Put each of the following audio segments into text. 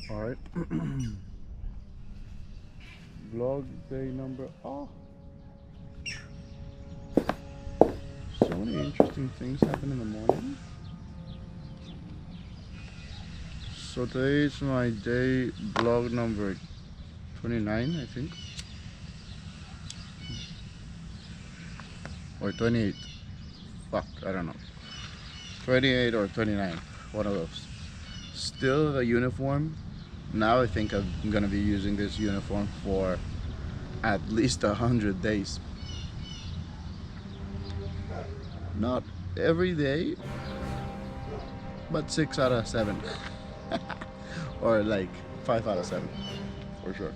All right. Vlog day number. Oh, so many interesting things happen in the morning. So today is my day vlog number 29, I think, or 28. Fuck, I don't know. 28 or 29, one of those. Still the uniform. Now I think I'm gonna be using this uniform for at least 100 days. Not every day, but 6 out of 7. Or like 5 out of 7 for sure.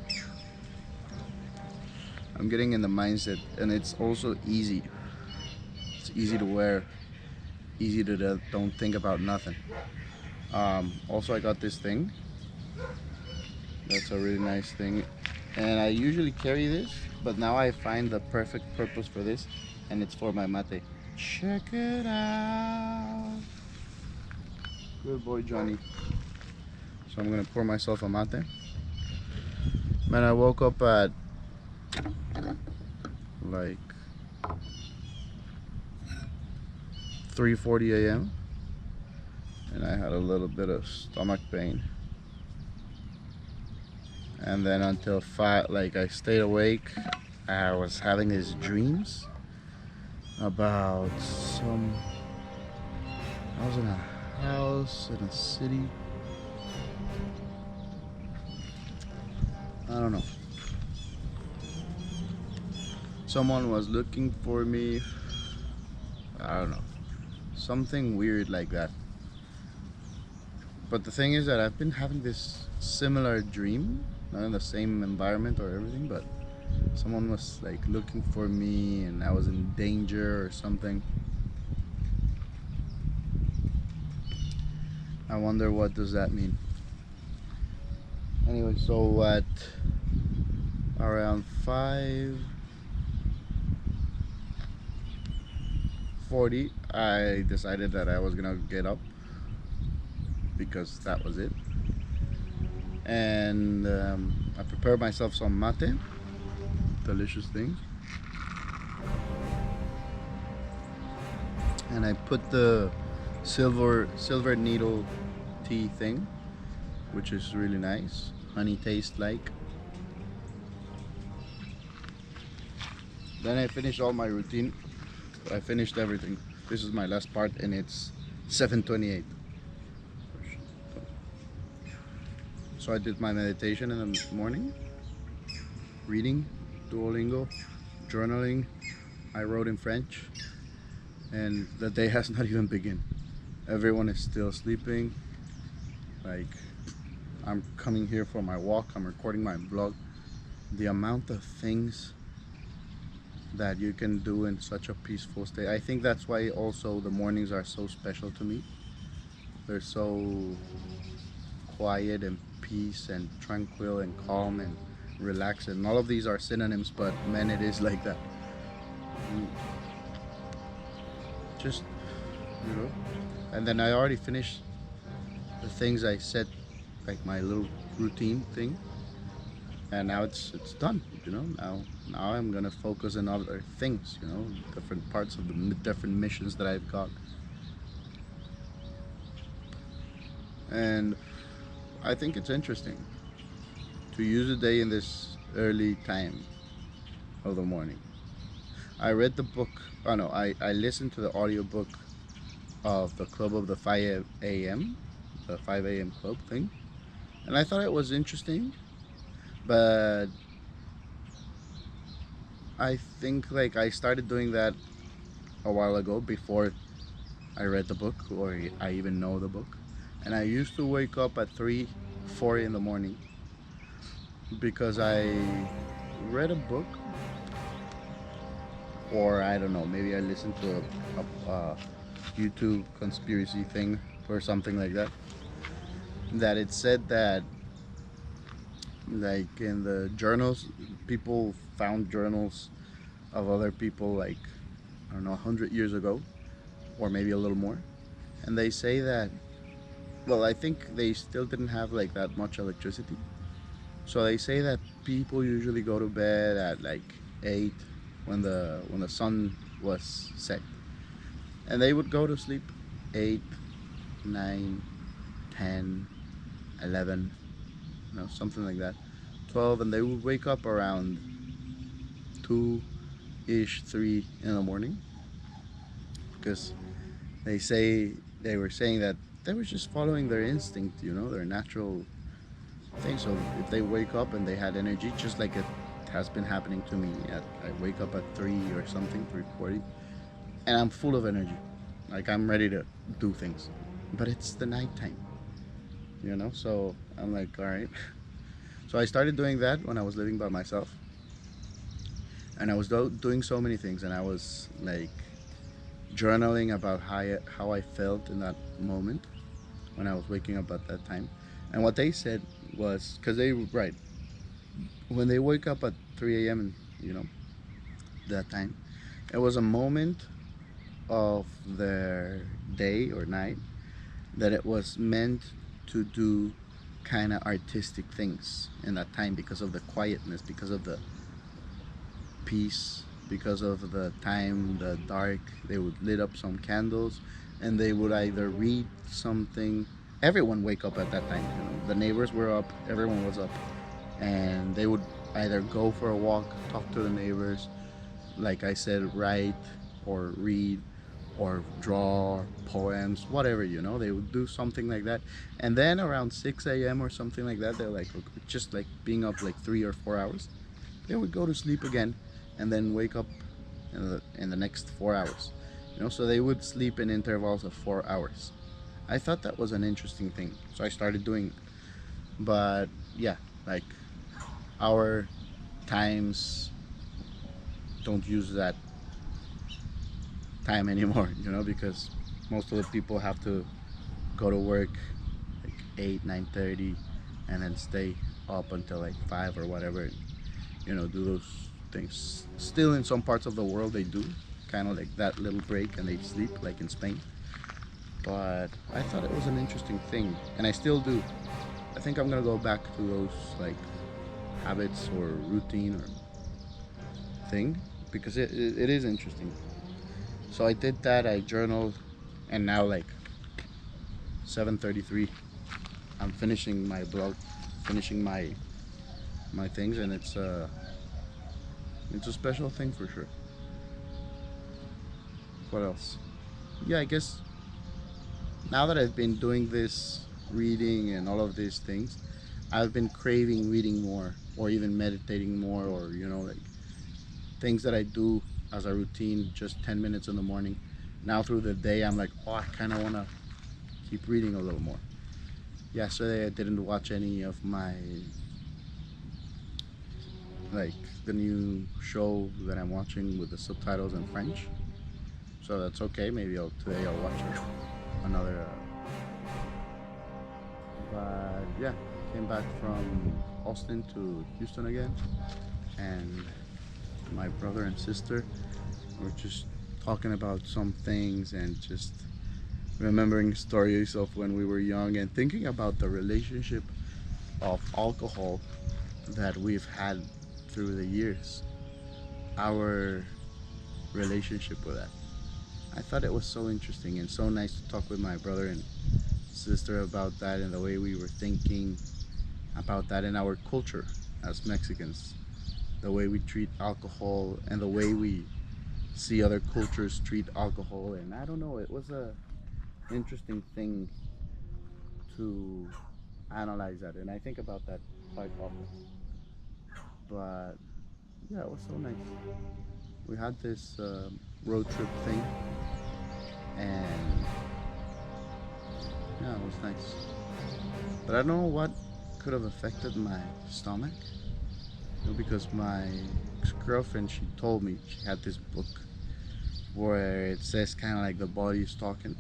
I'm getting in the mindset, and it's also easy. It's easy to wear, easy to don't think about nothing. Also, I got this thing. That's a really nice thing, and I usually carry this, but now I find the perfect purpose for this, and it's for my mate. Check it out. Good boy, Johnny. So I'm gonna pour myself a mate. Man, I woke up at like 3:40 a.m. and I had a little bit of stomach pain. And then until 5, like I stayed awake. I was having these dreams about I was in a house in a city. I don't know. Someone was looking for me. I don't know. Something weird like that. But the thing is that I've been having this similar dream, not in the same environment or everything, but someone was like looking for me and I was in danger or something. I wonder what does that mean. Anyway, so at around 5:40, I decided that I was gonna get up because that was it. And I prepared myself some mate, delicious things. And I put the silver needle tea thing, which is really nice, honey taste like. Then I finished all my routine. I finished everything. This is my last part, and it's 7:28. So I did my meditation in the morning, reading, Duolingo, journaling. I wrote in French, and the day has not even begun. Everyone is still sleeping. Like, I'm coming here for my walk. I'm recording my vlog. The amount of things that you can do in such a peaceful state. I think that's why also the mornings are so special to me. They're so quiet and peace and tranquil and calm and relaxed, and all of these are synonyms, but man, it is like that. Just, you know. And then I already finished the things I said, like my little routine thing, and now it's done. Now I'm gonna focus on other things. Different parts of the different missions that I've got. And I think it's interesting to use a day in this early time of the morning. I read the book. Oh no, I listened to the audiobook of the Club of the 5 a.m., the 5 a.m. club thing, and I thought it was interesting, but I think like I started doing that a while ago before I read the book or I even know the book. And I used to wake up at 3, 4 in the morning because I read a book, or I don't know, maybe I listened to a YouTube conspiracy thing or something like that. That it said that, like in the journals, people found journals of other people, like, I don't know, 100 years ago, or maybe a little more. And they say that well, I think they still didn't have like that much electricity. So they say that people usually go to bed at like 8 when the sun was set. And they would go to sleep 8, 9, 10, 11, something like that. 12, and they would wake up around 2 ish, 3 in the morning, because they were saying that they were just following their instinct, their natural thing. So if they wake up and they had energy, just like it has been happening to me, I wake up at 3 or something, 3:40, and I'm full of energy. Like I'm ready to do things. But it's the nighttime, so I'm like, all right. So I started doing that when I was living by myself, and I was doing so many things, and I was like journaling about how I felt in that moment when I was waking up at that time. And what they said was, because they right when they wake up at 3 a.m. and that time, it was a moment of their day or night that it was meant to do kind of artistic things in that time, because of the quietness, because of the peace, because of the time, the dark. They would lit up some candles, and they would either read something. Everyone wake up at that time. The neighbors were up, everyone was up, and they would either go for a walk, talk to the neighbors, like I said, write or read or draw poems, whatever, they would do something like that. And then around 6 a.m. or something like that, they're like, just like being up like 3 or 4 hours, they would go to sleep again and then wake up in the next 4 hours. So they would sleep in intervals of 4 hours. I thought that was an interesting thing, so I started doing it. But yeah, like our times don't use that time anymore, because most of the people have to go to work like 8, 9:30, and then stay up until like 5 or whatever, do those things. Still, in some parts of the world, they do kind of like that little break and they sleep, like in Spain. But I thought it was an interesting thing, and I still do. I think I'm gonna go back to those like habits or routine or thing, because it is interesting. So I did that. I journaled, and now like 7:33, I'm finishing my blog, finishing my things, and it's a special thing for sure. What else? Yeah, I guess now that I've been doing this reading and all of these things, I've been craving reading more, or even meditating more, or like things that I do as a routine, just 10 minutes in the morning. Now through the day, I'm like, oh, I kind of want to keep reading a little more. Yesterday, I didn't watch any of my, like, the new show that I'm watching with the subtitles in French. So that's okay. Maybe today I'll watch another. But yeah, came back from Austin to Houston again, and my brother and sister were just talking about some things and just remembering stories of when we were young, and thinking about the relationship of alcohol that we've had through the years, our relationship with that. I thought it was so interesting and so nice to talk with my brother and sister about that, and the way we were thinking about that in our culture as Mexicans, the way we treat alcohol and the way we see other cultures treat alcohol. And I don't know, it was a interesting thing to analyze that, and I think about that quite often. But yeah, it was so nice. We had this road trip thing, and yeah, it was nice. But I don't know what could have affected my stomach, because my ex-girlfriend, she told me she had this book where it says kind of like the body is talking,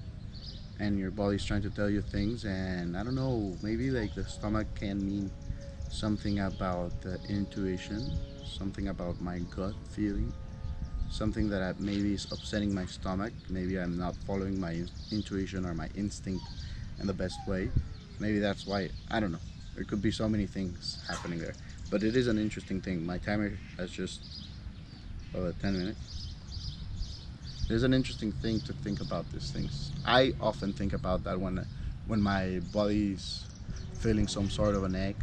and your body's trying to tell you things. And I don't know, maybe like the stomach can mean something about the intuition, something about my gut feeling, something that maybe is upsetting my stomach. Maybe I'm not following my intuition or my instinct in the best way. Maybe that's why, I don't know. There could be so many things happening there. But it is an interesting thing. My timer has just 10 minutes. There's an interesting thing to think about these things. I often think about that when my body's feeling some sort of an ache,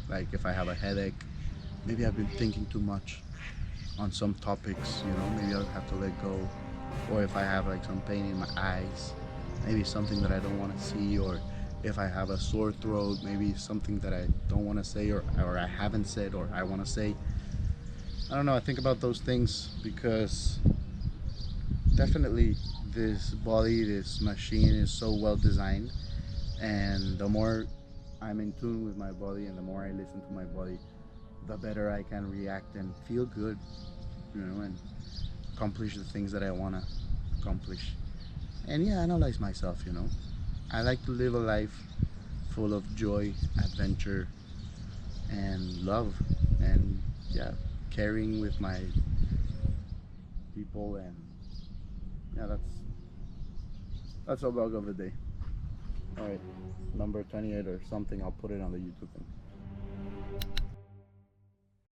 like if I have a headache, maybe I've been thinking too much on some topics, maybe I'll have to let go. Or if I have like some pain in my eyes, maybe something that I don't want to see, or if I have a sore throat, maybe something that I don't want to say, or I haven't said or I want to say. I don't know, I think about those things because definitely this body, this machine is so well designed, and the more I'm in tune with my body and the more I listen to my body, the better I can react and feel good, and accomplish the things that I want to accomplish. And yeah, analyze myself. I like to live a life full of joy, adventure, and love, and yeah, caring with my people. And yeah, that's our vlog of the day. All right, number 28 or something. I'll put it on the YouTube thing.